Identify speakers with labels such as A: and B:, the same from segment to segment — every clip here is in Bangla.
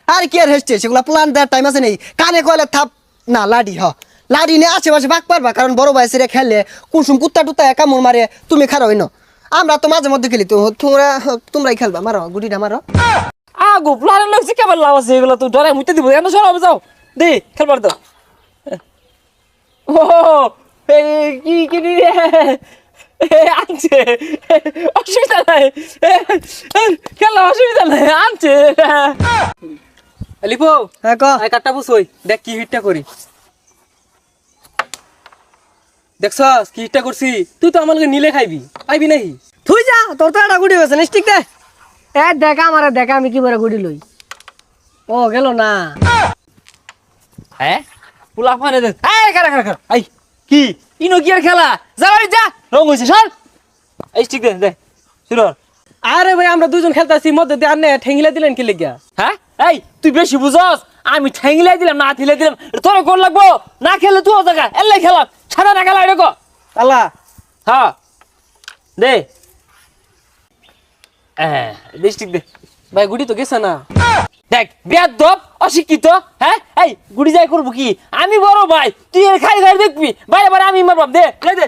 A: আর কি আর হেসছে সেগুলা প্ল্যান দেওয়ার টাইম আছে নেই কানে কয়লে থাপ না লাডি লাডি নিয়ে আশেপাশে ভাগ পারবা কারণ বড় ভাই সেরে খেললে কুসুম কুত্তা টুত্তা কামড় মারে তুমি খারাপ হইনো আমরা তো মাঝে মধ্যে খেলি তো তোমরাই খেলবা মারো গুটিটা মারো
B: আগো প্ল্যানের লাগছে কেবল লাভ আছে এগুলো তো ডরে মুইতে দিব এন্ড সরাও যাও দে খেলবার দাও ও কি কি রে আনছে অসুবিধা নাই খেলা অসুবিধা নাই আনছে লিপো
A: হ্যাঁ ক
B: আই কাটটা বসই দেখ কি হিটটা করি দেখছ কি হিটটা করছি তুই তো আমাকে নিলে খাইবি পাইবি নাকি
A: তুই যা তোর তো একটা গুটি হয়েছে নিশ্চিত দে
C: দেখা আমার দেখা আমি কি করে গুড়ি লই ও গেল না
B: হ্যাঁ পুলা ফানে দে এই খারা খারা খারা আই কি ইনো কি আর খেলা যা বাড়ি যা রং হইছে সর এই ঠিক দে দে শুরু
C: আরে ভাই আমরা দুজন খেলতাছি মধ্যে দিয়ে আনে ঠেঙ্গিলা দিলেন কি লিগা
B: হ্যাঁ এই তুই বেশি বুঝছস আমি ঠ্যাংলাই দিলাম না থিলে দিলাম তোর কোন লাগবো না খেলে তুই জায়গা এলাই খেলা ছাড়া না খেলা এরকম
C: আল্লাহ
B: হ্যাঁ দে ডিস্ট্রিক্ট দে
C: ভাই গুড়ি তো গেছে না
B: দেখ বেয়াদব অশিক্ষিত হ্যাঁ এই গুড়ি যাই করবো কি আমি বড় ভাই তুই এর খাই খাই দেখবি বাইরে বাইরে আমি মারবাম দে খাই দে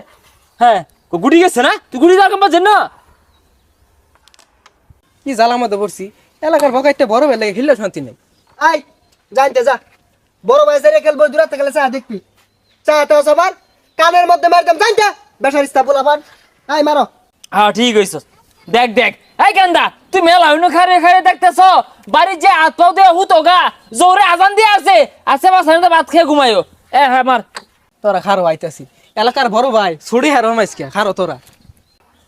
B: হ্যাঁ গুড়ি গেছে না তুই গুড়ি যাওয়ার পারছেন না
C: কি জ্বালা মতো পড়ছি এলাকার বকাইতে বড় ভাই লাগে খেললে শান্তি নেই
A: আই জানতে যা বড় ভাই সেরে খেলবো দূরাতে গেলে চা দেখবি চা তো সবার কানের মধ্যে মারতাম জানতে বেসারিস্তা পোলাপান আই মারো
B: হ্যাঁ ঠিক হইছ দেখ দেখ এই কেন্দা তুই মেলা হইনো খারে খারে দেখতেছ বাড়ির যে হাত পাও দিয়ে হুতো গা জোরে আজান দিয়ে আছে বাসানে ভাত খেয়ে ঘুমাইও হ্যাঁ মার
C: তোরা খারো আইতাছি এলাকার বড় ভাই ছড়ি হার মাইসকে খারো তোরা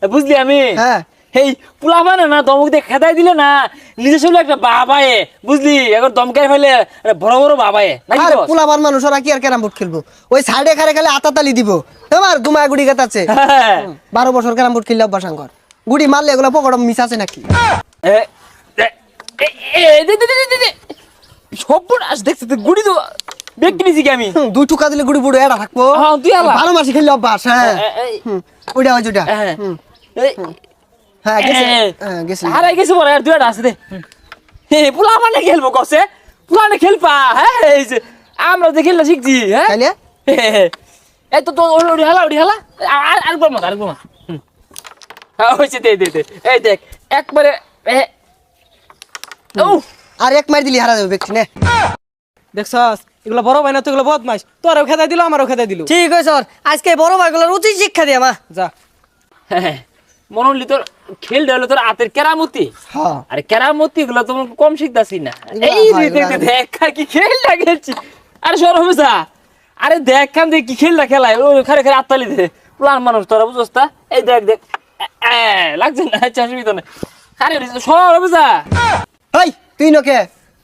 B: বুঝলি আমি
A: হ্যাঁ
B: এই পোলা মানে না দমক দিয়ে খেদাই দিলে না নিজস্ব একটা বাবায়ে বুঝলি এখন দমকাই ফেলে বড় বড় বাবায়ে নাকি
A: আরে
B: বস?
A: পোলাপান মানুষ ওরা কি আর ক্যারাম বোর্ড খেলবো ওই সাইডে খারে খালে আতাতালি দিব তোমার দুমায় গুড়ি গাতাছে
B: হ্যাঁ
A: 12 বছর ক্যারাম বোর্ড খেললে অভ্যাসাঙ্কর গুড়ি মারলে এগুলো পকড় মিস আছে নাকি
B: এ, এ, এ, এ, দে, দে, দে, দে, দে। সর্বনাশ দেখছি তো গুড়ি তো ব্যক্তি নিছি কি আমি
A: দুই টুকা দিলে গুড়ি বুড়ো এটা থাকবো
B: হ্যাঁ, তুই আলা।
A: 12 মাসে খেললে অভ্যাস হ্যাঁ ওইটা ওই যেটা
B: হ্যাঁ। এই,
A: হ্যাঁ গেছে
B: এ,
A: হ্যাঁ গেছে
B: হারাই গেছে বড় আর দুইটা আছে দে হে পোলা মানে খেলবো কসে পোলা খেলপা হ্যাঁ এই যে আমরা যে খেললে শিখছি হ্যাঁ
A: খাইলে
B: হে, হে। এই তো তো ওড়ি হালা আর বল মত হ্যাঁ হইছে দে দে দে এই দেখ একবারে উফ
A: আর এক মার দিলি হারা যাবে ব্যক্তি নে
C: দেখছস এগুলো বড় ভাই না তো এগুলো বদমাইশ তোরাও খেদাই দিল আমারও খেদাই দিল
A: ঠিক আছে স্যার আজকে বড় ভাইগুলোর উচিত শিক্ষা দিয়া মা
C: যা
B: হ্যাঁ মনে হলি তোর খেল হলো তোর হাতের কেরামতি
A: হ্যাঁ
B: আরে কেরামতি গুলো তো কম শিখতাছি না
A: এগুলা
B: এই
A: হয়,
B: রে
A: এগুলা
B: দেখ কি খেল লাগেছি আরে সর হবে যা আরে দেখ কাম দেখ কি খেলটা খেলায় ওই খারে খারে আত্তালি দে প্লান মানুষ তোরা বুঝছস তা এই দেখ দেখ লাগছে না আচ্ছা অসুবিধা নেই আরে সর হবে যা
A: এই তুই নকে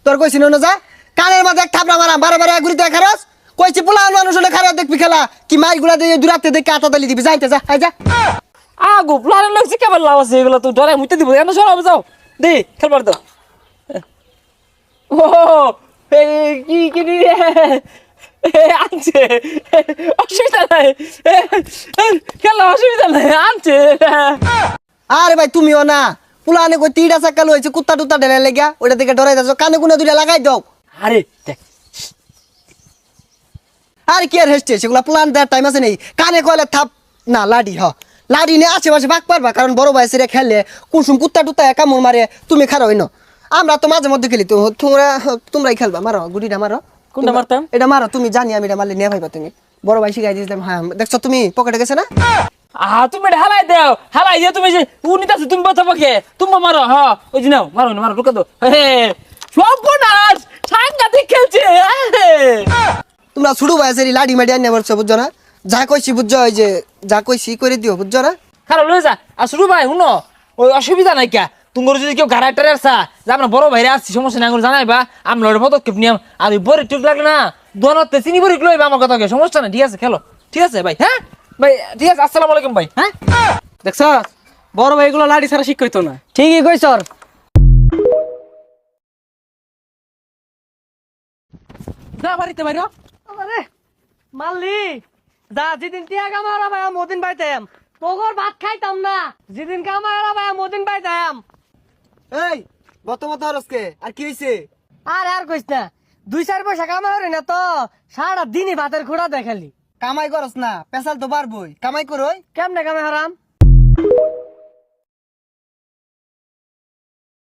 A: তোর কইছি না যা কানের মাঝে এক থাপড়া মারা বারে বারে ঘুরিতে খারস কইছি পোলান মানুষ হলে খারাপ দেখবি খেলা কি মাইর গুলা দিয়ে দূরাতে দেখে আতাতালি দিবি যাইতে যা আই যা
B: আগো প্লান লাগছে কেবল লাভ আছে এগুলো তো ডরে মুইতে দিব এন্ড সর হবে যাও দে খেলবার দাও ও কি কি রে আনছে অসুবিধা নাই খেলা অসুবিধা নাই আনছে
A: আরে ভাই তুমিও না পোলানে কই তিনটা চাক্কা লইছে কুত্তা টুত্তা ঢেলে লেগা ওইটা থেকে ডরাই যাচ্ছ কানে কুনে দুইটা লাগাই দাও
B: আরে দেখ
A: আর কি আর হেসছে সেগুলা প্ল্যান দেওয়ার টাইম আছে নেই কানে কয়লে থাপ না লাডি লাডি নিয়ে আশেপাশে ভাগ পারবা কারণ বড় ভাই সেরে খেললে কুসুম কুত্তা টুত্তা কামড় মারে তুমি খারাপ হইনো আমরা তো মাঝে মধ্যে খেলি তো তোমরাই খেলবা মারো গুটিটা মারো
B: কোনটা মারতাম?
A: এটা মারো তুমি জানি আমি এটা মারলে নিয়ে ভাইবা তুমি বড় ভাই শিখাই দিয়েছিলাম হ্যাঁ দেখছো তুমি পকেটে গেছে না
B: তুমি হালাই দাও হালাই দিয়ে তুমি যে উনিতাছে তুমি কথা বকে তুমি মারো হ্যাঁ ওই যে নাও মারো মারো ঢুকা দাও সর্বনাশ সাংঘাতিক খেলছে
A: তোমরা শুরু ভাই সেরি লাডি মাডি আনিয়ে বলছো বুঝছো না যা কইছি বুঝছো ওই যে যা কইছি করে দিও বুঝছো না
B: খারাপ লয়ে যা আর শুরু ভাই শুনো ওই অসুবিধা নাই কা তোমার যদি কেউ গাড়াই টারে আসা যে আমরা বড় ভাইরা আসছি সমস্যা নাই জানাইবা আমরা ওটা পদক্ষেপ নিয়াম আর ওই বড়ি টুক লাগলে না দোনতে চিনি বড়ি লইবা আমার কথা সমস্যা নাই ঠিক আছে খেলো ঠিক আছে ভাই হ্যাঁ ভাই ঠিক আছে আসসালামু আলাইকুম ভাই হ্যাঁ
C: দেখছস বড় ভাই এগুলো লাড়ি ছাড়া শিখ কইতো না
A: ঠিকই কইছ
C: যা বাড়িতে বাইরো
D: আরে মাল্লি যা যেদিন টিয়া কামারা ভাই মদিন পাইতাম তোগর ভাত খাইতাম না যেদিন কামারা ভাই মদিন পাইতাম
A: এই বত হরসকে আর কি হইছে
D: আর কইস না 2-4 পয়সা কামাই হরে না তো সারা দিনই ভাতের খোড়া দেখালি।
A: কামাই করস না পেশাল তো পারবই কামাই করই।
D: কেমনে কামাই হারাম?